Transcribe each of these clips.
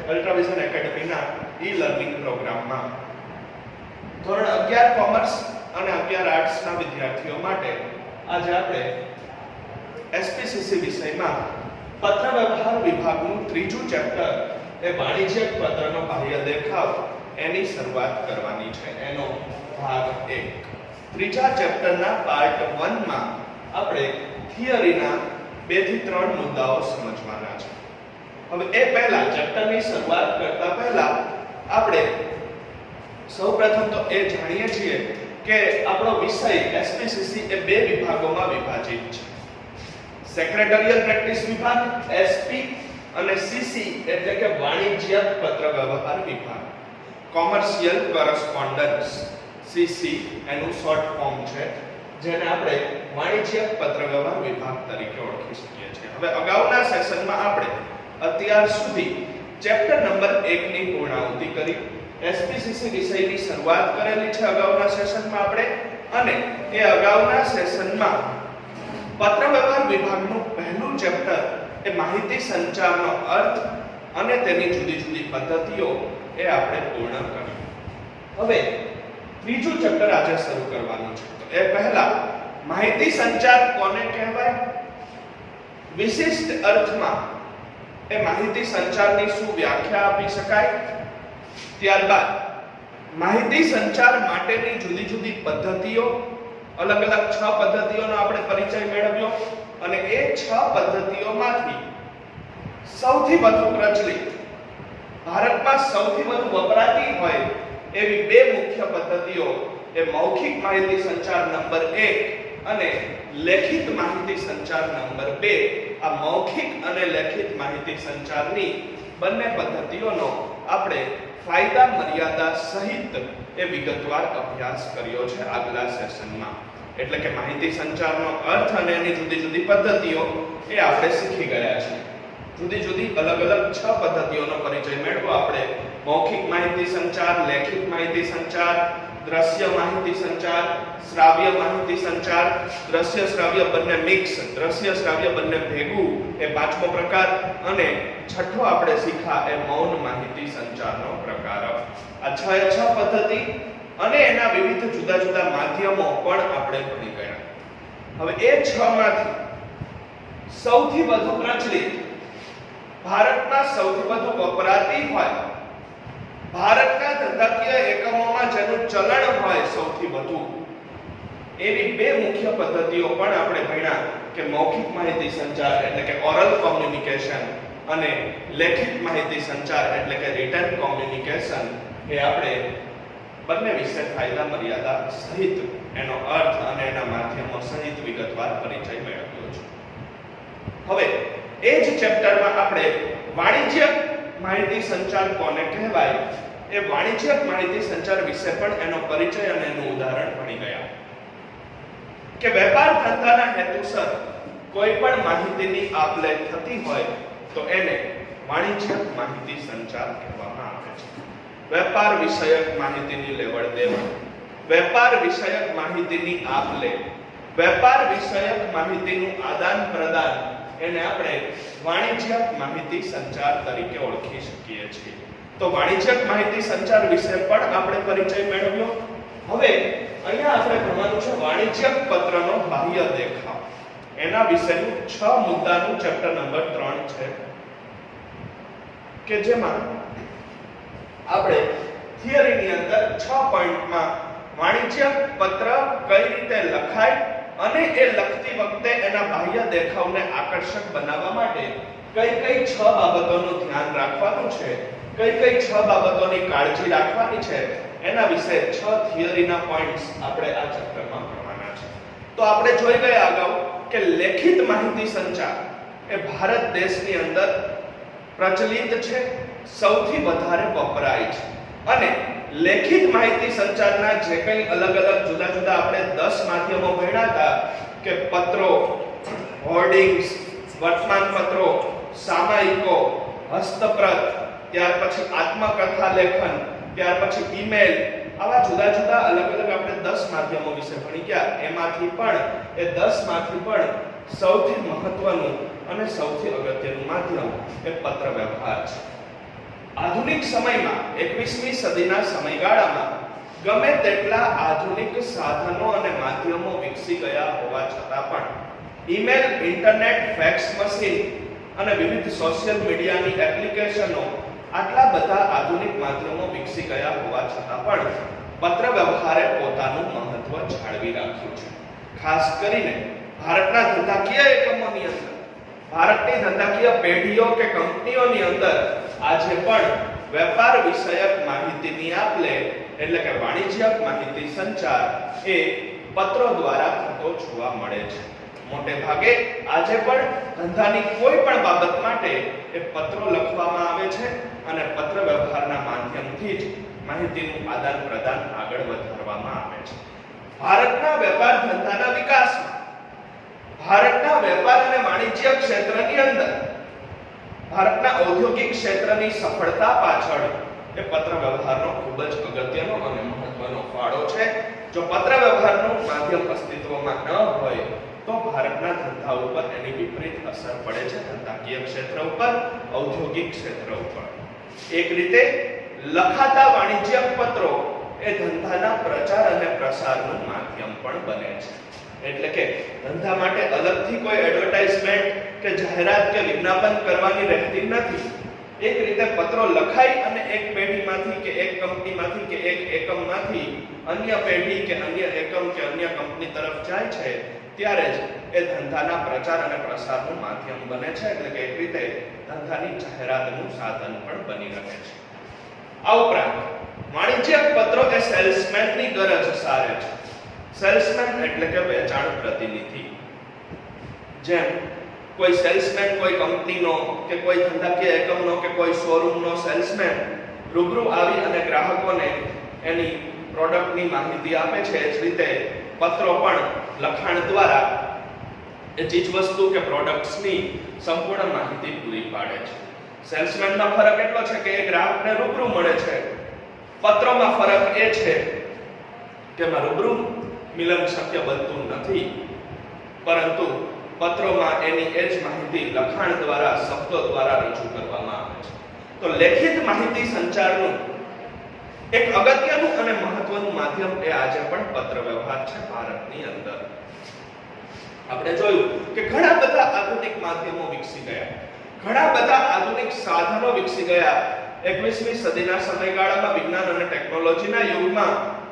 અલ્ટ્રાવિઝન એકેડમીના ઈ-લર્નિંગ પ્રોગ્રામમાં. ધોરણ 11 કોમર્સ અને 11 આર્ટ્સના વિદ્યાર્થીઓ માટે આજે આપણે એસપીસીસી વિષયમાં પત્રવ્યવહાર વિભાગનું ત્રીજું ચેપ્ટર એ વાણિજ્યક પત્રનો બાહ્ય દેખાવ એની શરૂઆત કરવાની છે. એનો ભાગ 1. ત્રીજા ચેપ્ટરના પાર્ટ 1 માં આપણે થિયરીના 2 થી 3 મુદ્દાઓ સમજવાના છે. હવે એ પહેલા ચેપ્ટરની શરૂઆત કરતા પહેલા આપણે સૌપ્રથમ તો એ જાણીએ છીએ કે આપણો વિષય એસપીસીસી એ 2 વિભાગોમાં વિભાજિત છે. સેક્રેટરીયલ પ્રેક્ટિસ વિભાગ એસપી અને સીસી એટલે કે વાણિજ્યક પત્રવ્યવહાર વિભાગ. કોમર્શિયલ કોરસ્પોન્ડન્સ સીસી એનું શોર્ટ ફોર્મ છે, જેને આપણે વાણિજ્યક પત્રવ્યવહાર વિભાગ તરીકે ઓળખી શકીએ છીએ. હવે અગાઉના સેશનમાં આપણે અત્યાર સુધી ચેપ્ટર નંબર 1 ની પૂર્ણાહુતિ કરી, એસપીસીસી વિષયની શરૂઆત કરેલી છે અગાઉના સેશનમાં આપણે, અને એ અગાઉના સેશનમાં પત્રવ્યવહાર વિભાગનું પહેલું ચેપ્ટર એ માહિતી સંચારનો અર્થ અને તેની જુદી જુદી પદ્ધતિઓ એ આપણે પૂર્ણ કર્યું. હવે ત્રીજું ચેપ્ટર આજે શરૂ કરવાનું છે. તો એ પહેલા માહિતી સંચાર કોને કહેવાય, વિશિષ્ટ અર્થમાં એ માહિતી સંચારની શું વ્યાખ્યા આપી શકાય, ત્યારબાદ માહિતી સંચાર માટેની જુદી જુદી પદ્ધતિઓ, અલગ અલગ 6 પદ્ધતિઓનો આપણે પરિચય મેળવ્યો, અને એ 6 પદ્ધતિઓમાંથી સૌથી વધુ પ્રચલિત, ભારતમાં સૌથી વધુ વપરાતી હોય એવી 2 મુખ્ય પદ્ધતિઓ એ મૌખિક માહિતી સંચાર નંબર 1 અને લેખિત માહિતી સંચાર નંબર 2. આ મૌખિક અને લેખિત માહિતી સંચારની બંને પદ્ધતિઓનો આપણે ફાયદા મર્યાદા સહિત એ વિગતવાર અભ્યાસ કર્યો છે આગલા સેશનમાં. એટલે કે માહિતી સંચારનો અર્થ અને એની જુદી જુદી પદ્ધતિઓ એ આપણે શીખી ગયા છીએ. જુદી જુદી અલગ અલગ 6 પદ્ધતિઓનો પરિચય મેળવો આપણે. મૌખિક માહિતી સંચાર, લેખિત માહિતી સંચાર, દ્રશ્ય માહિતી સંચાર, શ્રાવ્ય માહિતી સંચાર, દ્રશ્ય શ્રાવ્ય બંને મિક્સ, દ્રશ્ય શ્રાવ્ય બંને ભેગું એ 5મો પ્રકાર, અને છઠ્ઠો આપણે શીખા એ મૌન માહિતી સંચારનો પ્રકાર. આ 6 પદ્ધતિ અને એના વિવિધ જુદા જુદા માધ્યમો પણ આપણે ભણી ગયા. હવે એ 6 માંથી સૌથી વધુ પ્રચલિત, ભારતમાં સૌથી વધુ વપરાતી હોય, ભારતના ધંધાકીય એકમોમાં જેનું ચલણ હોય સૌથી વધુ, એવી 2 મુખ્ય પદ્ધતિઓ પણ આપણે ભણ્યા કે મૌખિક માહિતી સંચાર એટલે કે ઓરલ કોમ્યુનિકેશન અને લેખિત માહિતી સંચાર એટલે કે રિટન કોમ્યુનિકેશન. એ આપણે બંને વિશે ફાયદા મર્યાદા સહિત એનો અર્થ અને એના માધ્યમો સહિત વિગતવાર પરિચય મેળવ્યો છે. હવે એ જ ચેપ્ટરમાં આપણે વાણિજ્યક માહિતી સંચાર કોને કહેવાય, એ વાણિજ્યક માહિતી સંચાર વિશે પણ એનો પરિચય અને એનું ઉદાહરણ ભણી ગયા કે વેપાર ધંધાના હેતુસર કોઈ પણ માહિતીની આપ-લે થતી હોય તો એને વાણિજ્યક માહિતી સંચાર કહેવામાં આવે છે. વેપાર વિષયક માહિતીની લેવડ-દેવડ, વેપાર વિષયક માહિતીની આપ-લે, વેપાર વિષયક માહિતીનું આદાન-પ્રદાન એને આપણે વાણિજ્યક માહિતી સંચાર તરીકે ઓળખી શકીએ છીએ. તો વાણિજ્યક માહિતી સંચાર વિશે પણ આપણે પરિચય મેળવ્યો. હવે અહીંયા આપણે ભણવાનું છે વાણિજ્યક પત્રનો બાહ્ય દેખાવ. એના વિશેનું 6 મુદ્દાનું ચેપ્ટર નંબર 3 છે કે જેમાં આપણે થિયરીની અંદર 6 પોઈન્ટમાં વાણિજ્યક પત્ર કઈ રીતે લખાય અને એ લખતી વખતે એના બાહ્ય દેખાવને આકર્ષક બનાવવા માટે કઈ કઈ 6 બાબતોનું ધ્યાન રાખવાનું છે, કઈ કઈ 6 બાબતોની કાળજી રાખવાની છે, એના વિશે 6 થિયરીના પોઈન્ટ્સ આપણે આ ચેપ્ટરમાં ભણવાના છે. તો આપણે જોઈ ગયા અગાઉ કે લેખિત માહિતી સંચાર એ ભારત દેશની અંદર પ્રચલિત છે, સૌથી વધારે વપરાય છે. અને લેખિત માહિતી સંચારના જે કંઈ અલગ અલગ જુદા જુદા આપણે 10 માધ્યમો ભણ્યા હતા કે પત્રો, હોર્ડિંગ્સ, વર્તમાનપત્રો, સામાયિકો, હસ્તપ્રત, ત્યાર પછી આત્મકથા લેખન, ત્યાર પછી ઈમેલ, આવા જુદા જુદા અલગ અલગ આપણે 10 માધ્યમો વિશે ભણી ગયા. એમાંથી પણ એ 10 માંથી પણ સૌથી મહત્વનું અને સૌથી અગત્યનું માધ્યમ એ પત્ર વ્યવહાર છે. આધુનિક સમયમાં 21મી સદીના સમયગાળામાં ગમે તેટલા આધુનિક સાધનો અને માધ્યમો વિકસી ગયા હોવા છતાં પણ ઈમેલ, ઇન્ટરનેટ, ફેક્સ મશીન અને વિવિધ સોશિયલ મીડિયાની એપ્લિકેશનો આટલા બધા આધુનિક માધ્યમો વિકસી ગયા હોવા છતાં પણ પત્ર વ્યવહારે પોતાનું મહત્વ જાળવી રાખ્યું છે. ખાસ કરીને ભારતના ધંધાકીય એકમોની અંદર, ભારતની ધંધાકીય પેઢીઓ કે કંપનીઓની અંદર આજે પણ વેપાર વિષયક માહિતીની આપ-લે એટલે કે વાણિજ્યક માહિતી સંચાર એ પત્રો દ્વારા થતો જોવા મળે છે. મોટે ભાગે આજે પણ ધંધાની કોઈ પણ બાબત માટે એ પત્રો લખવામાં આવે છે અને પત્ર વ્યવહારના માધ્યમથી જ માહિતીનું આદાન પ્રદાન આગળ વધારવામાં આવે છે. ભારતના વેપાર ધંધાના વિકાસમાં, ભારતના વેપાર અને વાણિજ્ય ક્ષેત્રની અંદર, ભારતના ઔદ્યોગિક ક્ષેત્રની સફળતા પાછળ એ પત્ર વ્યવહારનો ખૂબ જ અગત્યનો અને મહત્વનો ફાળો છે. જો પત્ર વ્યવહારનું માધ્યમ અસ્તિત્વમાં ન હોય તો ભારતના ધંધા ઉપર એની વિપરીત અસર પડે છે, ધંધાકીય ક્ષેત્ર ઉપર, ઔદ્યોગિક ક્ષેત્ર ઉપર. એક રીતે લખાતા વાણિજ્યક પત્રો એ ધંધાના પ્રચાર અને પ્રસારનું માધ્યમ પણ બને છે. એટલે કે ધંધા માટે અલગથી કોઈ એડવર્ટાઇઝમેન્ટ કે જાહેરાત કે વિજ્ઞાપન કરવાની રહેતી નથી. એક રીતે પત્રો લખાઈ અને એક પેઢીમાંથી કે એક કંપનીમાંથી કે એક એકમમાંથી અન્ય પેઢી કે અન્ય એકમ કે અન્ય કંપની તરફ જાય છે ત્યારે જ એ ધંધાના પ્રચાર અને પ્રસારનું માધ્યમ બને છે. એટલે કે એક રીતે ધંધાની જાહેરાતનું સાધન પણ બની રહે છે. આ ઉપરાંત વાણિજ્યક પત્રો એ સેલ્સમેનની ગરજ સારે છે. સેલ્સમેન એટલે કે વેચાણ પ્રતિનિધિ. જેમ કોઈ સેલ્સમેન કોઈ કંપનીનો કે કોઈ ધંધાકીય એકમનો કે કોઈ શોરૂમનો સેલ્સમેન રૂબરૂ આવી અને ગ્રાહકોને એની પ્રોડક્ટની માહિતી આપે છે, એ જ રીતે પત્રો પણ લખાણ દ્વારા એ ચીજવસ્તુ કે પ્રોડક્ટ્સની સંપૂર્ણ માહિતી પૂરી પાડે છે. સેલ્સમેનમાં ફરક એટલો છે કે એ ગ્રાહકને રૂબરૂ મળે છે. પત્રોમાં ફરક એ છે કે એમાં રૂબરૂ મિલન શક્ય બનતું નથી, પરંતુ પત્રોમાં એની એ જ માહિતી લખાણ દ્વારા, શબ્દો દ્વારા રજૂ કરવામાં આવે છે. તો લેખિત માહિતી સંચારનું એક અગત્યનું અને મહત્વનું માધ્યમ એ આજે પણ પત્ર વ્યવહાર છે ભારતની અંદર. આપણે જોયું કે ઘણા બધા આધુનિક માધ્યમો વિકસી ગયા, ઘણા બધા આધુનિક સાધનો વિકસી ગયા. 21મી સદીના સમયગાળામાં વિજ્ઞાન અને ટેકનોલોજીના યુગમાં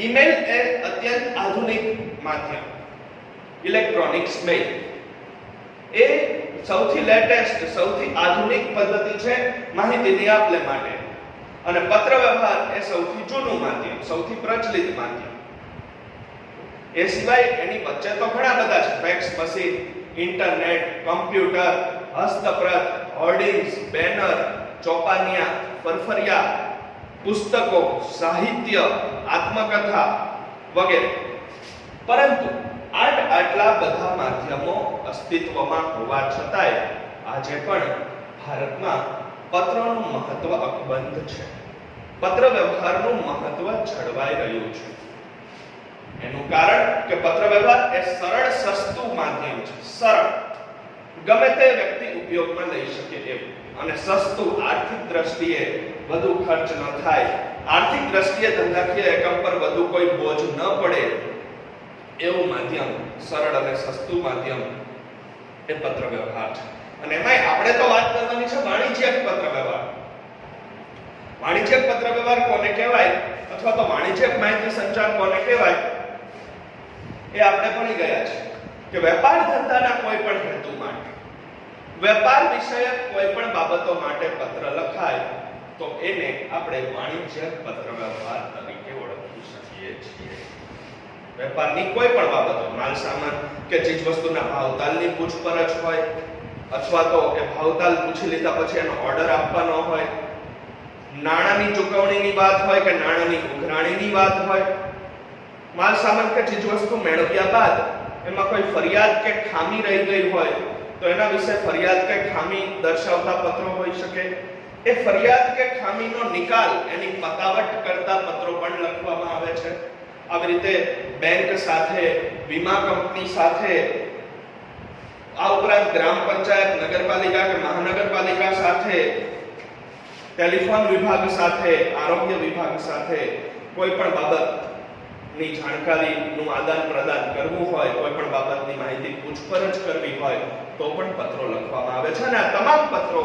ઈમેલ એ અત્યંત આધુનિક માધ્યમ, ઇલેક્ટ્રોનિક્સ મેઇલ એ સૌથી લેટેસ્ટ, સૌથી આધુનિક પદ્ધતિ છે માહિતીની આપ-લે માટે. અને પત્ર વ્યવહાર એ સૌથી જૂનું માધ્યમ, સૌથી પ્રચલિત માધ્યમ. એ સિવાય એની વચ્ચે તો ઘણા બધા છે: ફેક્સ મશીન, ઇન્ટરનેટ, કમ્પ્યુટર, હસ્તપ્રત, હોર્ડિંગ્સ, બેનર, ચોપાનિયા, ફરફરિયા, પુસ્તકો, સાહિત્ય, આત્મકથા વગેરે. પરંતુ આટલા બધા માધ્યમો અસ્તિત્વમાં હોવા છતાંય આજે પણ ભારતમાં પત્રનું મહત્વ અકબંધ છે. પત્ર વ્યવહારનું મહત્વ જળવાઈ રહ્યું છે. એનું કારણ કે પત્ર વ્યવહાર એ સરળ, સસ્તું માધ્યમ છે. સરળ, ગમે તે વ્યક્તિ ઉપયોગમાં લઈ શકે એવું, અને સસ્તું, આર્થિક દ્રષ્ટિએ વધુ ખર્ચ ન થાય, આર્થિક દ્રષ્ટિએ ધંધાકીય એકમ પર વધુ કોઈ બોજ ન પડે એવું માધ્યમ, સરળ અને સસ્તું માધ્યમ એ પત્ર વ્યવહાર છે. અને એમાંય આપણે તો વાત કરવાની છે વાણિજ્યક પત્ર વ્યવહાર. વાણિજ્યક પત્ર વ્યવહાર કોને કહેવાય અથવા તો વાણિજ્યક માહિતી સંચાર કોને કહેવાય એ આપણે ભણી ગયા છે કે વેપાર ધંધાના કોઈ પણ હેતુ માટે, વેપાર વિષયક કોઈ પણ બાબતો માટે પત્ર લખાય તો એને આપણે વાણિજ્યક પત્ર વ્યવહાર તરીકે ઓળખી શકીએ છીએ. વેપારની કોઈ પણ બાબતો, માલ સામાન કે ચીજ વસ્તુના ભાવતાલની પૂછપરછ હોય, અથવા તો એ ભાવતાલ પૂછી લીધા પછી એનો ઓર્ડર આપવાનો હોય, નાણાંની ચૂકવણીની વાત હોય કે નાણાંની ઉઘરાણીની વાત હોય, માલ સામાન કે ચીજ વસ્તુ મેળવ્યા બાદ એમાં કોઈ ફરિયાદ કે ખામી રહી ગઈ હોય તો એના વિશે ફરિયાદ કે ખામી દર્શાવતા પત્રો હોઈ શકે. એ ફરિયાદ કે ખામીનો નિકાલ, એની પતાવટ કરતા પત્રો પણ લખવામાં આવે છે. આવી રીતે બેંક સાથે, વીમા કંપની સાથે, આ ઉપરાંત ગ્રામ પંચાયત, નગરપાલિકા કે મહાનગરપાલિકા સાથે ટેલિફોન વિભાગ સાથે, આરોગ્ય વિભાગ સાથે કોઈ પણ બાબતની જાણકારીનું આદાન પ્રદાન કરવું હોય, કોઈ પણ બાબતની માહિતી પૂછપરછ કરવી હોય તો પણ પત્રો લખવામાં આવે છે અને આ તમામ પત્રો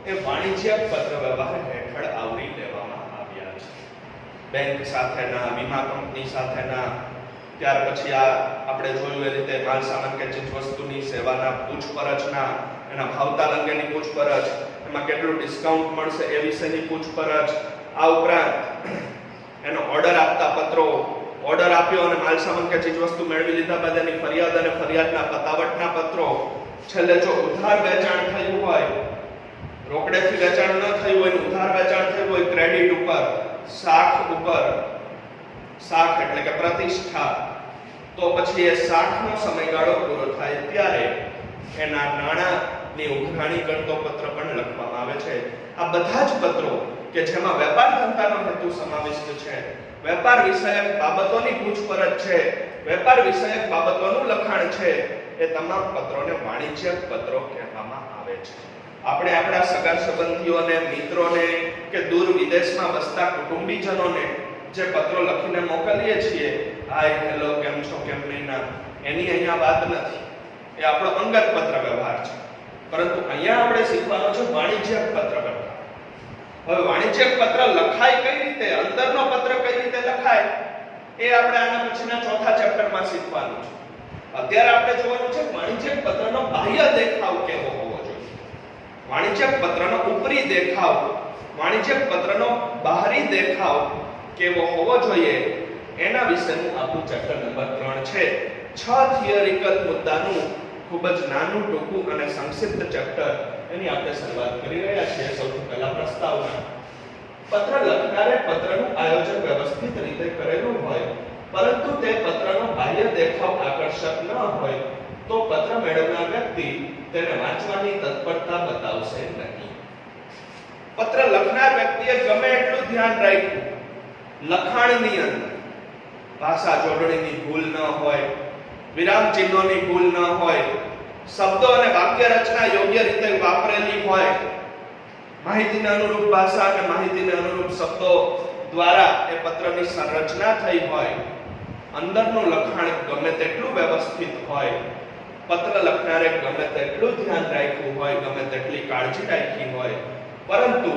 એ વાણિજ્યક પત્ર વ્યવહાર હેઠળ આવરી લેવામાં આવ્યા છે. બેંક સાથેના, વીમા કંપની સાથેના, ત્યાર પછી આ આપણે જોયું એ રીતે માલ સામાન કે ચીજ વસ્તુની સેવાના પૂછપરછના, એના ભાવતાલ અંગેની પૂછપરછ, એમાં કેટલું ડિસ્કાઉન્ટ મળશે એ વિશેની પૂછપરછ, આ ઉપરાંત એનો ઓર્ડર આપતા પત્રો, ઓર્ડર આપ્યો અને માલ સામાન કે ચીજ વસ્તુ મેળવી લીધા બાદ એની ફરિયાદ અને ફરિયાદના પતાવટના પત્રો, છેલ્લે જો ઉધાર વેચાણ થયું હોય, રોકડેથી વેચાણ ન થયું હોય, ઉધાર વેચાણ થયું હોય ક્રેડિટ ઉપર, સાખ ઉપર, સાખ એટલે કે પ્રતિષ્ઠા, તો પછી એ સાખનો સમયગાળો પૂરો થાય ત્યારે એના નાણાંની ઉઘરાણી કરતો પત્ર પણ લખવામાં આવે છે. આ બધા જ પત્રો કે જેમાં વેપાર ધંધાનો હેતુ સમાવિષ્ટ છે, વેપાર વિષયક બાબતોની પૂછપરછ છે, વેપાર વિષયક બાબતોનું લખાણ છે, એ તમામ પત્રોને વાણિજ્યક પત્રો કહેવામાં આવે છે. આપણે આપણા સગા સંબંધીઓને, મિત્રોને કે દૂર વિદેશમાં વસતા કુટુંબીજનોને જે પત્રો લખીને મોકલીએ છીએ, હાય, હેલો, કેમ છો, કેમ નહીં, એની અહીંયા વાત નથી. એ આપણો અંગત પત્ર વ્યવહાર છે. પરંતુ અહીંયા આપણે શીખવાનો છે વાણિજ્યક પત્ર વ્યવહાર. હવે વાણિજ્યક પત્ર લખાય કઈ રીતે, અંદરનો પત્ર કઈ રીતે લખાય, એ આપણે આના પછીના ચોથા ચેપ્ટરમાં શીખવાનું છે. અત્યારે આપણે જોવાનું છે વાણિજ્યક પત્રનો બાહ્ય દેખાવ કેવો હોવો જોઈએ, વાણિજ્યક પત્રનો ઉપરી દેખાવ, વાણિજ્યક પત્રનો બહારી દેખાવ કેવો હોવો જોઈએ, એના વિશેનું આપણું ચેપ્ટર નંબર 3 છે. 6 થિયરિકલ મુદ્દાનું ખૂબ જ નાનું, ટૂંકું અને સંક્ષિપ્ત ચેપ્ટર એની આપણે શરૂઆત કરી રહ્યા છીએ. સૌથી પહેલા પ્રસ્તાવના. પત્ર લખનારે પત્રનું આયોજન વ્યવસ્થિત રીતે કરેલું હોય પરંતુ તે પત્રનો બાહ્ય દેખાવ આકર્ષક ન હોય તો પત્ર મેળવનાર વ્યક્તિ તેને વાંચવાની તત્પરતા બતાવશે નહીં. પત્ર લખનાર વ્યક્તિએ ગમે એટલું ધ્યાન રાખ્યું, લખાણની અંદર ભાષા જોડણીની ભૂલ ન હોય, વિરામ ચિહ્નોની ભૂલ ન હોય, શબ્દો અને વાક્ય રચના યોગ્ય રીતે વાપરેલી હોય, માહિતીને અનુરૂપ ભાષા અને માહિતીને અનુરૂપ શબ્દો દ્વારા એ પત્રની સંરચના થઈ હોય, અંદરનું લખાણ ગમે તેટલું વ્યવસ્થિત હોય, પત્ર લખનારે ગમે તેટલું ધ્યાન રાખ્યું હોય, ગમે તેટલી કાળજી રાખી હોય, પરંતુ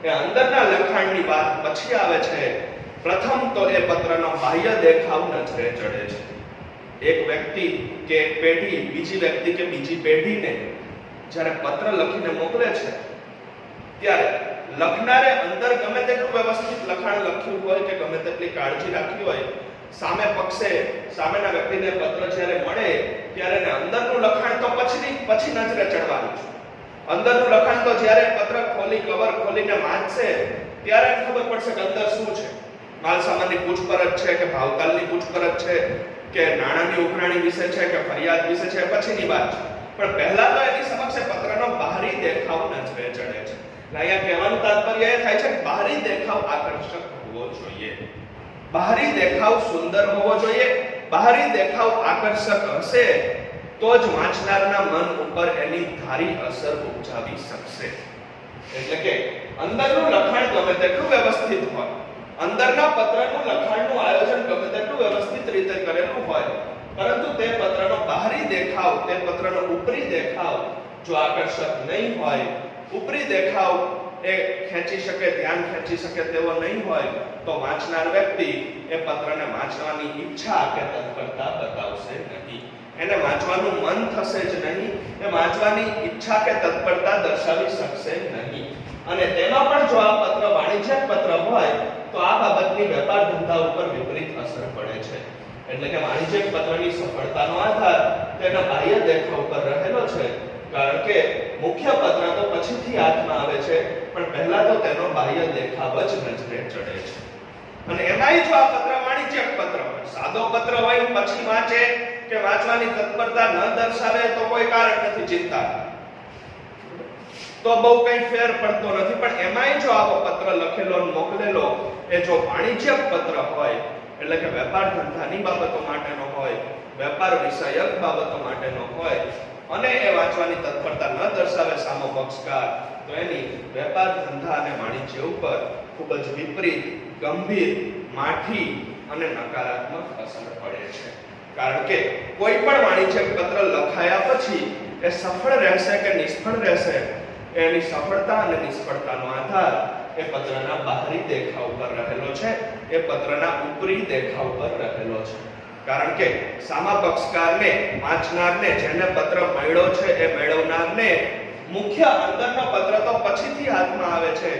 એ અંદરના લખાણની વાત પછી આવે છે. પ્રથમ તો એ પત્રનો બાહ્ય દેખાવ નજરે ચડે છે. એક વ્યક્તિ કે એક પેઢી બીજી વ્યક્તિ કે બીજી પેઢીને જ્યારે પત્ર લખીને મોકલે છે ત્યારે લખનારે અંદર ગમે તેટલું વ્યવસ્થિત લખાણ લખ્યું હોય કે ગમે તેટલી કાળજી રાખી હોય, સામે પક્ષે સામેના વ્યક્તિને પત્ર જ્યારે મળે ત્યારે એને અંદરનું લખાણ તો પછી નજરે ચડવાનું છે. અંદરનું લખાણ તો જ્યારે પત્ર ખોલી, કવર ખોલીને વાંચશે ત્યારે ખબર પડશે કે અંદર શું છે. માલ સામાનની પૂછપરછ છે કે ભાવતાલની પૂછપરછ છે કે નાણાંની ઉઘરાણી વિશે છે કે ફરિયાદ વિશે છે, પછીની વાત છે. પણ પહેલા તો એની સમક્ષ પત્રનો બહારી દેખાવ નજરે ચડે છે. અહીંયા કહેવાનું તાત્પર્ય એ થાય છે કે બહારી દેખાવ આકર્ષક હોવો જોઈએ, બહારી દેખાવ સુંદર હોવો જોઈએ, બહારી દેખાવ આકર્ષક હશે તો જ વાંચનારના મન ઉપર એની ધારી અસર ઉપજાવી શકશે. એટલે કે અંદરનું લખાણ ગમે તેટલું વ્યવસ્થિત હોય, અંદરના પત્રનું લખાણનું આયોજન ગમે તેટલું વ્યવસ્થિત રીતે કરેલું હોય, પરંતુ તે પત્રનો બહારી દેખાવ, તે પત્રનો ઉપરી દેખાવ જો આકર્ષક નહીં હોય, ઉપરી દેખાવ એ ખેંચી શકે, ધ્યાન ખેંચી શકે તેવો નહીં હોય તો વાંચનાર વ્યક્તિ એ પત્રને વાંચવાની ઈચ્છા કે તત્પરતા બતાવશે નહીં. એને વાંચવાનું મન થશે જ નહીં, એ વાંચવાની ઈચ્છા કે તત્પરતા દર્શાવી શકશે નહીં. અને તેમાં પણ જો આ પત્ર વાણિજ્યક પત્ર હોય તો આ બાબતની વેપાર ધંધા ઉપર વિપરીત અસર પડે છે. એટલે કે વાણિજ્યક પત્રની સફળતાનો આધાર તેના બાહ્ય દેખાવ પર રહેલો છે. કારણ કે મુખ્ય પત્ર તો પછીથી હાથમાં આવે છે, પણ પહેલા તો તેનો બાહ્ય દેખાવ જ નજરે ચડે છે. અને એમાંય જો આ પત્ર વાણિજ્યક પત્ર હોય, સાદો પત્ર હોય પછી વાંચે કે વાંચવાની તત્પરતા ન દર્શાવે તો કોઈ કારણ નથી ચિંતા, તો બહુ કઈ ફેર પડતો નથી. પણ એમાંય જો આવો પત્ર લખેલો મોકલેલો એ જો વાણિજ્યક પત્ર હોય, એટલે કે વેપાર ધંધાની બાબતો માટેનો હોય, વેપાર વિષયક બાબતો માટેનો હોય, અને એ વાંચવાની તત્પરતા ન દર્શાવે સામો પક્ષકાર, તો એની વેપાર ધંધા અને વાણિજ્ય ઉપર ખૂબ જ વિપરીત, ગંભીર, માઠી અને નકારાત્મક અસર પડે છે. કારણ કે કોઈ પણ વાણિજ્યક પત્ર લખાયા પછી એ સફળ રહેશે કે નિષ્ફળ રહેશે, એની સફળતા અને નિષ્ફળતાનો આધાર એ પત્રના બાહરી દેખાવ પર રહેલો છે, એ પત્રના ઉપરી દેખાવ પર રહેલો છે. કારણ કે સામા પક્ષકારને, વાંચનારને, જેને પત્ર મળ્યો છે એ મેળવનારને મુખ્ય અંદરનો પત્ર તો પછીથી હાથમાં આવે છે,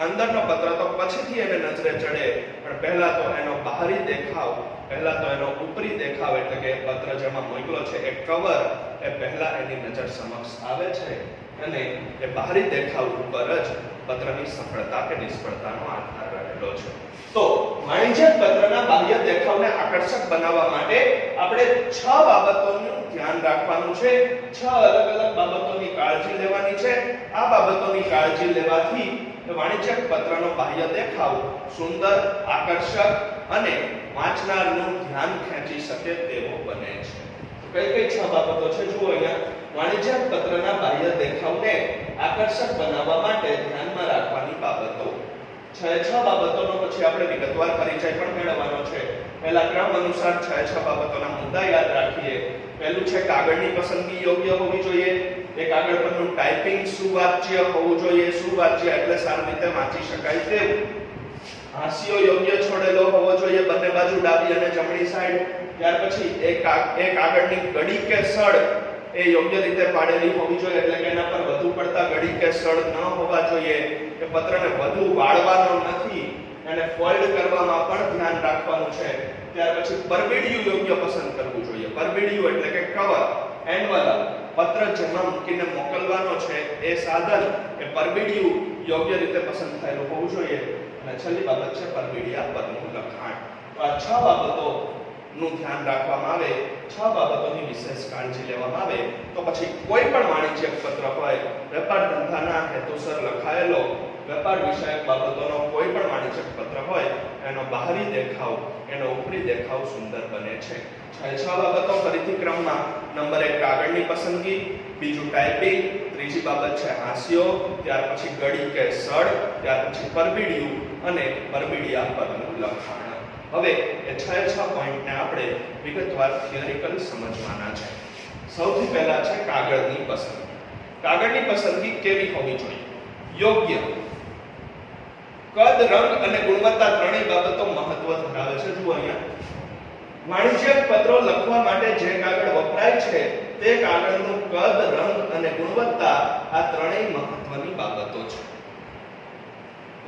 અંદરનો પત્ર તો પછીથી એને નજરે ચડે, પણ પહેલા તો એનો બાહરી દેખાવ, પહેલા તો એનો ઉપરી દેખાવ એટલે કે પત્ર જેમાં મોકલો છે એ કવર એ પહેલા એની નજર સમક્ષ આવે છે અને એ બાહરી દેખાવ ઉપર જ પત્રની સફળતા કે નિષ્ફળતાનો આધાર રહેલો છે. તો વાણિજ્યક પત્રના બાહ્ય દેખાવને આકર્ષક બનાવવા માટે આપણે 6 બાબતોનું ધ્યાન રાખવાનું છે, 6 અલગ અલગ બાબતોની કાળજી લેવાની છે. આ બાબતોની કાળજી લેવાથી વાણિજ્યક પત્રનો બાહ્ય દેખાવ સુંદર, આકર્ષક અને વાંચનારનું ધ્યાન ખેંચી શકે તેવો બને છે. કઈ કઈ 6 બાબતો છે જુઓ અહીંયા. વાણિજ્યક પત્રના બાહ્ય દેખાવને આકર્ષક બનાવવા માટે ધ્યાનમાં રાખવાની બાબતો 6 બાબતોનો પછી આપણે વિગતવાર પરિચય પણ મેળવવાનો છે. પહેલા ક્રમ અનુસાર 6 બાબતોના મુદ્દા યાદ રાખીએ. પહેલું છે કાગળની પસંદગી યોગ્ય હોવી જોઈએ. એ કાગળ પરનું ટાઈપિંગ સુવાચ્ય હોવું જોઈએ. સુવાચ્ય એટલે સારી રીતે વાંચી શકાય તેવું. હાંસિયો યોગ્ય છોડેલો હોવો જોઈએ, બંને બાજુ ડાબી અને જમણી સાઈડ. ત્યાર પછી એ કાગળની ગડી કે સળ એ યોગ્ય રીતે પાડેલી હોવી જોઈએ, એટલે કે એના પર વધુ પડતા ગડી કે સળ ન હોવા જોઈએ. કે પત્રને વધુ વાળવાનો નથી, અને ફોલ્ડ કરવામાં પણ ધ્યાન રાખવાનું છે. ત્યાર પછી પરબીડિયું યોગ્ય પસંદ કરવું જોઈએ. પરબીડિયું એટલે કે કવર, એન્વલપ, પત્ર જેમાં મૂકીને મોકલવાનો છે એ સાધન, એ પરબીડિયું યોગ્ય રીતે પસંદ થયેલું હોવું જોઈએ. અને છેલ્લી બાબત છે પરબીડિયા પરનું લખાણ. તો આ 6 બાબતો નું ધ્યાન રાખવામાં આવે, 6 બાબતોની વિશેષ કાળજી લેવામાં આવે, તો પછી કોઈ પણ વાણિજ્યક પત્ર હોય, વેપાર ધંધાના હેતુસર લખાયેલો વેપાર વિષયક બાબતોનો કોઈ પણ વાણિજ્યક પત્ર હોય, એનો બાહરી દેખાવ, એનો ઉપરી દેખાવ સુંદર બને છે. 6 બાબતો ફરીથી ક્રમમાં. નંબર 1 કાગળની પસંદગી, બીજું ટાઈપિંગ, ત્રીજી બાબત છે હાંસિયો, ત્યાર પછી ગડી કે સળ, ત્યાર પછી પરબીડિયું અને પરબીડિયા પરનું લખાણ. હવે એ 6 પોઈન્ટને આપણે વિગતવાર થિયરિકલી સમજવાના છે. સૌથી પહેલા છે કાગળની પસંદગી. કાગળની પસંદગી કેવી હોવી જોઈએ? યોગ્ય. કદ, રંગ અને ગુણવત્તા ત્રણેય બાબતો મહત્વ ધરાવે છે. જુઓ અહીંયા વાણિજ્યક પત્રો લખવા માટે જે કાગળ વપરાય છે તે કાગળનું કદ, રંગ અને ગુણવત્તા આ ત્રણેય મહત્વની બાબતો છે.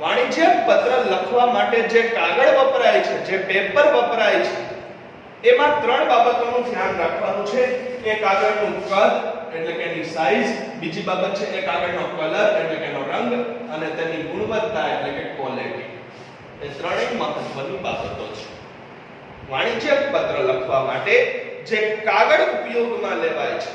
વાણિજ્યક પત્ર લખવા માટે જે કાગળ વપરાય છે, જે પેપર વપરાય છે, એમાં 3 બાબતોનું ધ્યાન રાખવાનું છે. એ કાગળનું કદ એટલે કે એની સાઈઝ, બીજી બાબત છે એ કાગળનો કલર એટલે કે એનો રંગ, અને તેની ગુણવત્તા એટલે કે ક્વોલિટી. એ ત્રણેય મહત્વની બાબતો છે. વાણિજ્યક પત્ર લખવા માટે જે કાગળ ઉપયોગમાં લેવાય છે,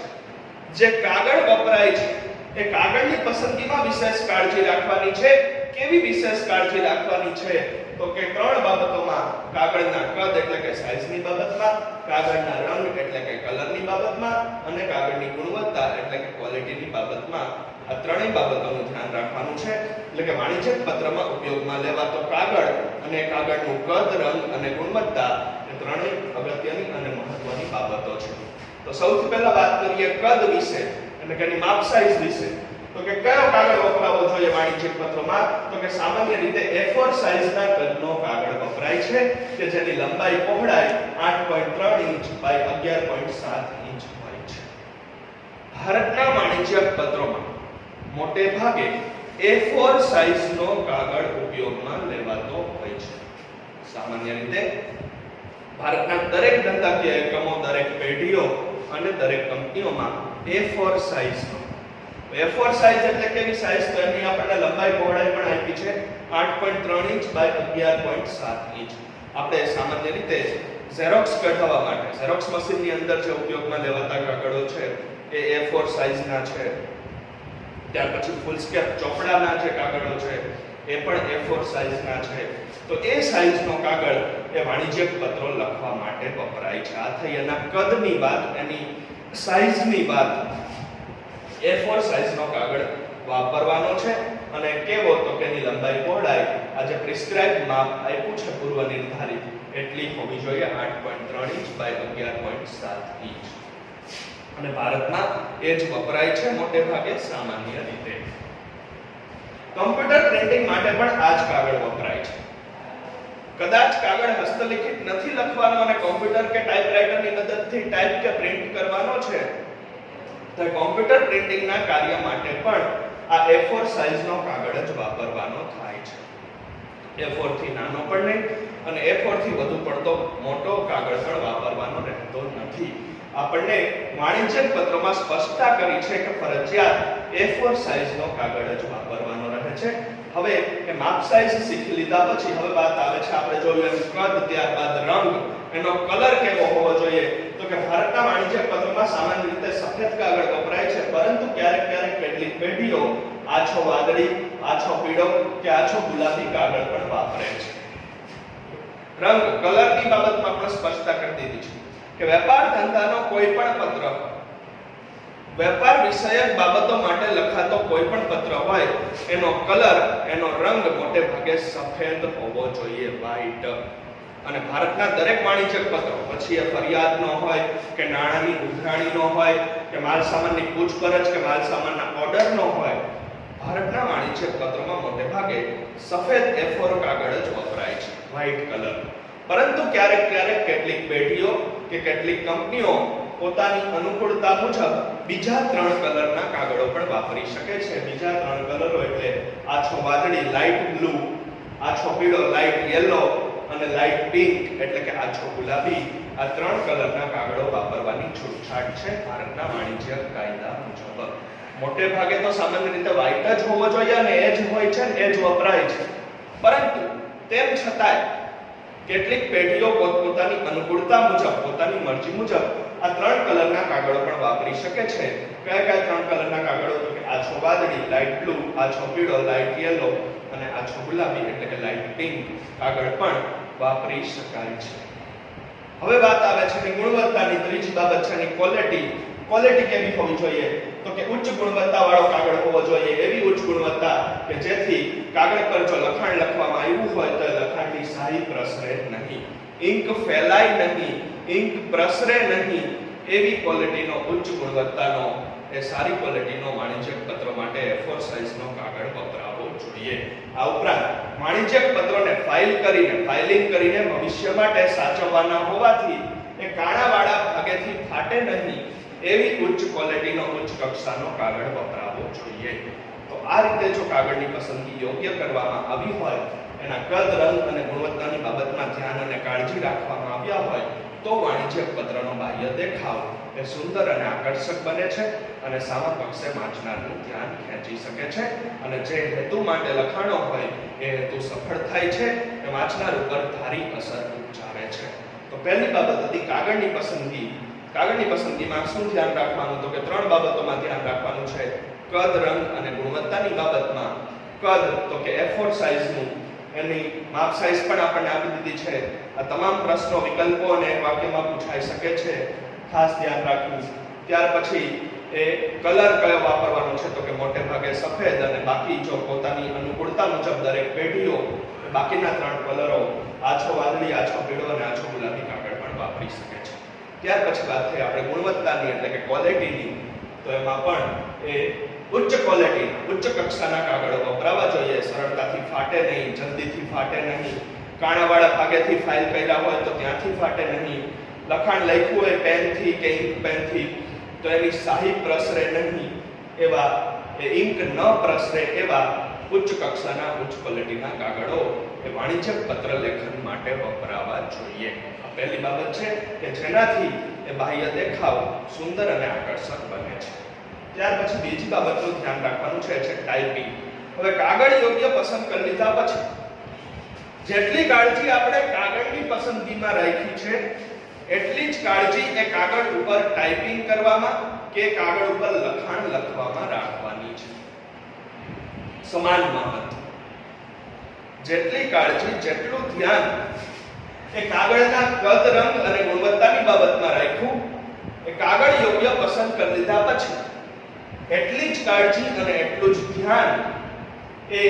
જે કાગળ વપરાય છે, એ કાગળની પસંદગીમાં વિશેષ કાળજી રાખવાની છે. કેવી વિશેષ કાળજી રાખવાની છે? તો કે 3 બાબતોમાં. કાગળના કદ એટલે કે સાઈઝની બાબતમાં, કાગળના રંગ એટલે કે કલરની બાબતમાં, અને કાગળની ગુણવત્તા એટલે કે ક્વોલિટીની બાબતમાં. આ ત્રણેય બાબતોનું ધ્યાન રાખવાનું છે. એટલે કે વાણિજ્યક પત્રમાં ઉપયોગમાં લેવાતો કાગળ અને કાગળનું કદ, રંગ અને ગુણવત્તા એ ત્રણેય અગત્યની અને મહત્વની બાબતો છે. તો સૌથી પહેલા વાત કરીએ કદ વિશે, એટલે કે એની માપ સાઈઝ વિશે. તો કે કયો કાગળ વપરાવો જોઈએ વાણિજ્યક પત્રોમાં? તો કે સામાન્ય રીતે A4 સાઈઝના કદનો કાગળ વપરાય છે, કે જેની લંબાઈ પહોળાઈ 8.3 ઇંચ બાય 11.7 ઇંચ હોય છે. ભારતના વાણિજ્યક પત્રોમાં મોટે ભાગે A4 સાઈઝનો કાગળ ઉપયોગમાં લેવાતો હોય છે. સામાન્ય રીતે ભારતના દરેક ધંધાકીય એકમો, દરેક પેઢીઓ અને દરેક કંપનીઓમાં A4 સાઈઝનો. A4 સાઈઝ એટલે કેવી સાઈઝ? તો એની આપણને લંબાઈ પહોળાઈ પણ આપી છે 8.3 ઇંચ બાય 11.7 ઇંચ. આપણે સામાન્ય રીતે ઝેરોક્સ કઢાવવા માટે, ઝેરોક્સ મશીનની અંદર જે ઉપયોગમાં લેવાતા કાગળો છે એ A4 સાઈઝના છે. ત્યાર પછી ફૂલસ્કેપ ચોપડાના જે કાગળો છે એ પણ A4 સાઈઝના છે. તો એ સાઈઝનો કાગળ એ વાણિજ્યક પત્રો લખવા માટે વપરાય છે. આ થઈ એના કદની વાત, એની સાઈઝની વાત. A4 સાઈઝનો કાગળ વાપરવાનો છે અને કેવો તો કે એની લંબાઈ પહોળાઈ આ જે પ્રિસ્ક્રાઇબ માપ આપ્યું છે પૂર્વ નિર્ધારિત એટલી હોવી જોઈએ 8.3 ઇંચ બાય 11.7 ઇંચ અને ભારતમાં એ જ વપરાય છે મોટે ભાગે સામાન્ય રીતે. કમ્પ્યુટર પ્રિન્ટિંગ માટે પણ આ જ કાગળ વપરાય છે. કદાચ કાગળ હસ્તલિખિત નથી લખવાનો અને કોમ્પ્યુટર કે ટાઈપરાઈટરની મદદથી ટાઈપ કે પ્રિન્ટ કરવાનો છે તો કોમ્પ્યુટર પ્રિન્ટિંગના કાર્ય માટે પણ આ A4 સાઈઝનો કાગળ જ વાપરવાનો થાય છે. A4 થી નાનો પણ નહીં અને A4 થી વધુ પડતો મોટો કાગળ પણ વાપરવાનો રહેતો નથી. આપણને વાણિજ્યક પત્રોમાં સ્પષ્ટતા કરી છે કે ફરજિયાત A4 સાઈઝનો કાગળ જ વાપરવાનો રહે છે. હવે એ માપ સાઈઝ શીખી લીધા પછી હવે વાત આવે છે આપણે જોયું કદ, ત્યારબાદ રંગ, એનો કલર કેવો હોવો જોઈએ તો કે ભારતના વાણિજ્યક પત્રોમાં સામાન્ય રીતે સફેદ કાગળ વપરાય છે પરંતુ ક્યારેક ક્યારેક કેટલીક પેઢીઓ આછો વાદળી, આછો પીળો કે આછો ગુલાબી કાગળ પણ વાપરે છે. રંગ કલરની બાબતમાં પણ સ્પષ્ટતા કરી દીધી છે કે વેપાર ધંધાનો કોઈ પણ પત્ર, વેપાર વિષયક બાબતો માટે લખાતો કોઈ પણ પત્ર હોય એનો કલર, એનો રંગ મોટે ભાગે સફેદ હોવો જોઈએ, વ્હાઈટ. અને ભારતના દરેક વાણિજ્યક પત્રો, પછી એ ફરિયાદનો હોય કે નાણાંની ઉઘરાણીનો હોય કે માલ સામાનની પૂછપરછ કે માલ સામાનના ઓર્ડરનો હોય, ભારતના વાણિજ્યક પત્રોમાં મોટે ભાગે સફેદ A4 કાગળ જ વપરાય છે, વ્હાઈટ કલર. પરંતુ ક્યારેક ક્યારેક કેટલીક પેઢીઓ કે કેટલીક કંપનીઓ પોતાની અનુકૂળતા મુજબ બીજા 3 કલરના કાગળો પણ વાપરી શકે છે. બીજા 3 કલરો એટલે આછો વાદળી, લાઇટ બ્લુ, આછો પીળો, લાઇટ યેલો અને લાઇટ પિંક એટલે કે આછો ગુલાબી. આ 3 કલરના કાગળો વાપરવાની છૂટછાટ છે ભારતના વાણિજ્ય કાયદા મુજબ. મોટે ભાગે તો સામાન્ય રીતે વ્હાઈટ જ હોવો જોઈએ અને એ જ હોય છે ને એ જ વપરાય છે. પરંતુ તેમ છતાંય કેટલીક પેઢીઓ પોતપોતાની અનુકૂળતા મુજબ, પોતાની મરજી મુજબ આ 3 કલરના કાગળો પણ વાપરી શકે છે. કયા કયા 3 કલરના કાગળો તો કે આછો વાદળી, લાઇટ બ્લુ, આછો પીળો, લાઇટ યેલો અને આછો ગુલાબી એટલે કે લાઇટ પિંક કાગળ પણ વાપરી શકાય છે. હવે વાત આવે છે કે ગુણવત્તાની. ત્રીજી બાબત છે એની ક્વોલિટી. ક્વોલિટી કેવી હોવી જોઈએ તો કે ઉચ્ચ ગુણવત્તાવાળો કાગળ હોવો જોઈએ. એવી ઉચ્ચ ગુણવત્તા કે જેથી કાગળ પર જો લખાણ લખવામાં આવ્યું હોય તો લખાણની શાહી પ્રસરે નહીં, ઇંક ફેલાય નહીં, ઇંક પ્રસરે નહીં. એવી ક્વોલિટીનો, ઉચ્ચ ગુણવત્તાનો, એ સારી ક્વોલિટીનો વાણિજ્યક પત્ર માટે A4 સાઈઝનો કાગળ વપરાવવો જોઈએ. આ ઉપરાંત વાણિજ્યક પત્રોને ફાઇલિંગ કરીને ભવિષ્ય માટે સાચવવાના હોવાથી એ કાણાવાળા ભાગેથી ફાટે નહીં એવી ઉચ્ચ ક્વોલિટીનો, ઉચ્ચ કક્ષાનો કાગળ વપરાવવો જોઈએ. તો આ રીતે જો કાગળની પસંદગી યોગ્ય કરવામાં આવી હોય, એના કદ, રંગ અને ગુણવત્તાની બાબતમાં ધ્યાન અને કાળજી રાખવામાં આવ્યા હોય તો વાણિજ્યક પત્રનો બાહ્ય દેખાવ એ સુંદર અને આકર્ષક બને છે અને સામા પક્ષે વાંચનારનું ધ્યાન ખેંચી શકે છે અને જે હેતુ માટે લખાણો હોય એ હેતુ સફળ થાય છે, એ વાંચનાર ઉપર ધારી અસર ઉપજાવે છે. તો પહેલી બાબત હતી કાગળની પસંદગી. કાગળની પસંદગીમાં શું ધ્યાન રાખવાનું તો કે 3 બાબતોમાં ધ્યાન રાખવાનું છે. કદ, રંગ અને ગુણવત્તાની બાબતમાં કદ તો કે A4 સાઈઝનું, એની માપ સાઈઝ પણ આપણને આપી દીધી છે. આ તમામ પ્રશ્નો, વિકલ્પો અને વાક્યમાં પૂછાઈ શકે છે, ખાસ ધ્યાન રાખવું. ત્યાર પછી એ કલર કયો વાપરવાનો છે તો કે મોટે ભાગે સફેદ અને બાકી જો પોતાની અનુકૂળતા મુજબ દરેક પેઢીઓ બાકીના 3 કલરો આછો વાદળી, આછો પીળો અને આછો ગુલાબી કાગળ પણ વાપરી શકે છે. ત્યાર પછી વાત થઈ આપણે ગુણવત્તાની એટલે કે ક્વોલિટીની. તો એમાં પણ એ ઉચ્ચ ક્વોલિટી, ઉચ્ચ કક્ષાના કાગળો વપરાવા જોઈએ. સરળતાથી ફાટે નહીં, જલ્દીથી ફાટે નહીં, કાણાવાળા ભાગેથી ફાઇલ કર્યા હોય તો ત્યાંથી ફાટે નહીં, લખાણ લખ્યું હોય પેનથી કે ઇંક પેનથી તો એની શાહી પ્રસરે નહીં, એવા એ ઇંક ન પ્રસરે એવા ઉચ્ચ કક્ષાના, ઉચ્ચ ક્વોલિટીના કાગળો એ વાણિજ્યક પત્ર લેખન માટે વપરાવા જોઈએ. આ પહેલી બાબત છે કે જેનાથી એ બાહ્ય દેખાવ સુંદર અને આકર્ષક બને છે. ત્યાર પછી બીજી બાબતનું ધ્યાન રાખવાનું છે ટાઈપિંગ. હવે કાગળ યોગ્ય પસંદ કરી લીધા પછી જેટલી કાળજી આપણે કાગળની પસંદગીમાં રાખી છે એટલી જ કાળજી એ કાગળ ઉપર ટાઈપિંગ કરવામાં કે કાગળ ઉપર લખાણ લખવામાં રાખવાની છે. સમાન મહત્વ. જેટલી કાળજી, જેટલું ધ્યાન એ કાગળના કદ, રંગ અને ગુણવત્તાની બાબતમાં રાખ્યું, એ કાગળ યોગ્ય પસંદ કરી લીધા પછી એટલી જ કાળજી અને એટલું જ ધ્યાન એ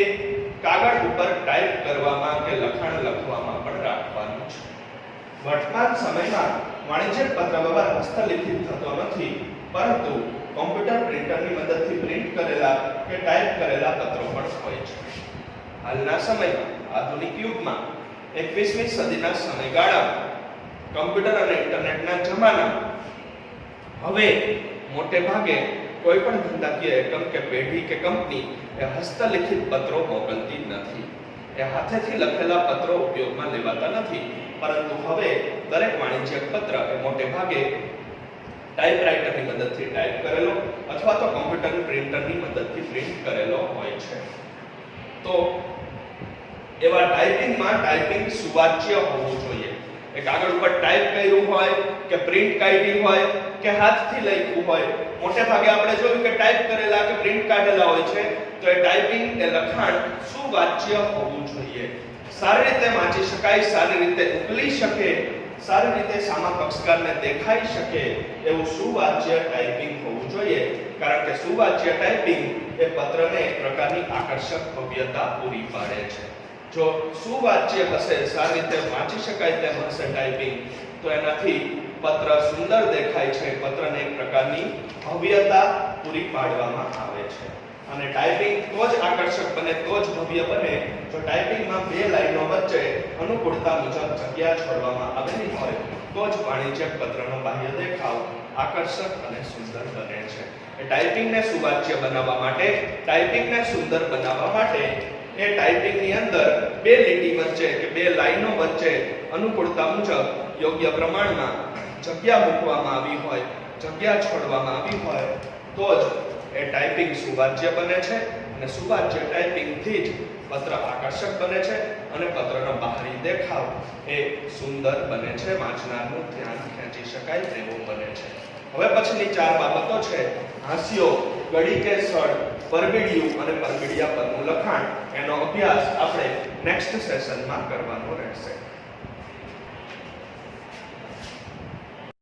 કાગળ ઉપર ટાઈપ કરવામાં કે લખાણ લખવામાં પણ રાખવાનું છે. વર્તમાન સમયમાં વાણિજ્યિક પત્ર વ્યવહાર હસ્તલિખિત થતો નથી, પરંતુ કોમ્પ્યુટર પ્રિન્ટરની મદદથી પ્રિન્ટ કરેલા કે ટાઈપ કરેલા પત્રો પણ હોય છે. હાલના સમયમાં આધુનિક યુગમાં 21મી સદીના સમયગાળામાં કમ્પ્યુટર અને ઇન્ટરનેટના જમાનામાં હવે મોટે ભાગે કોઈ પણ ધંધાકીય એકમ કે પેઢી કે કંપની એ હસ્તલિખિત પત્રો મોકલતી નથી. એ હાથેથી લખેલા પત્રો ઉપયોગમાં લેવાતા નથી, પરંતુ હવે દરેક વાણિજ્યિક પત્ર એ મોટે ભાગે ટાઈપરાઈટરની મદદથી ટાઈપ કરેલો અથવા તો કોમ્પ્યુટર પ્રિન્ટરની મદદથી પ્રિન્ટ કરેલો હોય છે. તો એવા ટાઈપિંગમાં ટાઈપિંગ સુવાચ્ય હોવું જોઈએ. એ કાગળ ઉપર ટાઈપ કર્યું હોય કે પ્રિન્ટ કાઢી હોય કે હાથથી લખ્યું હોય, મોટે ભાગે આપણે જોયું કે ટાઈપ કરેલા કે પ્રિન્ટ કાઢેલા હોય છે, તો એ ટાઈપિંગ એ લખાણ સુવાચ્ય હોવું જોઈએ. સારી રીતે વાંચી શકાય, સારી રીતે ઉકલી શકે, સારી રીતે સામા પક્ષકારને દેખાઈ શકે એવું સુવાચ્ય ટાઈપિંગ હોવું જોઈએ. કારણ કે સુવાચ્ય ટાઈપિંગ એ પત્રને એક પ્રકારની આકર્ષક ભવ્યતા પૂરી પાડે છે. જો સુવાચ્ય હશે, સારી રીતે વાંચી શકાય તેમ હશે ટાઈપિંગ, તો એનાથી પત્ર સુંદર દેખાય છે, પત્રને એક પ્રકારની ભવ્યતા પૂરી પાડવામાં આવે છે. અને ટાઈપિંગ તો જ આકર્ષક બને, તો જ ભવ્ય બને જો ટાઈપિંગમાં બે લાઈનો વચ્ચે અનુકૂળતા મુજબ જગ્યા છોડવામાં આવેલી હોય, તો જ વાણિજ્યિક પત્રનો બાહ્ય દેખાવ આકર્ષક અને સુંદર બને છે. એ ટાઈપિંગને સુવાચ્ય બનાવવા માટે, ટાઈપિંગને સુંદર બનાવવા માટે એ ટાઈપિંગની અંદર બે લીટી વચ્ચે કે બે લાઈનો વચ્ચે અનુકૂળતા મુજબ યોગ્ય પ્રમાણમાં જગ્યા મૂકવામાં આવી હોય, જગ્યા છોડવામાં આવી હોય, તો જ એ ટાઈપિંગ સુવાચ્ય બને છે. અને સુવાચ્ય ટાઈપિંગથી જ પત્ર આકર્ષક બને છે અને પત્રનો બહારી દેખાવ એ સુંદર બને છે, વાંચનારનું ધ્યાન ખેંચી શકાય તેવું બને છે. હવે પછીની ચાર બાબતો છે હાસ્યો, ગડી કે સળ, પરબીડિયું અને પરબીડિયા પરનું લખાણ. એનો અભ્યાસ આપણે નેક્સ્ટ સેશનમાં કરવાનો રહેશે.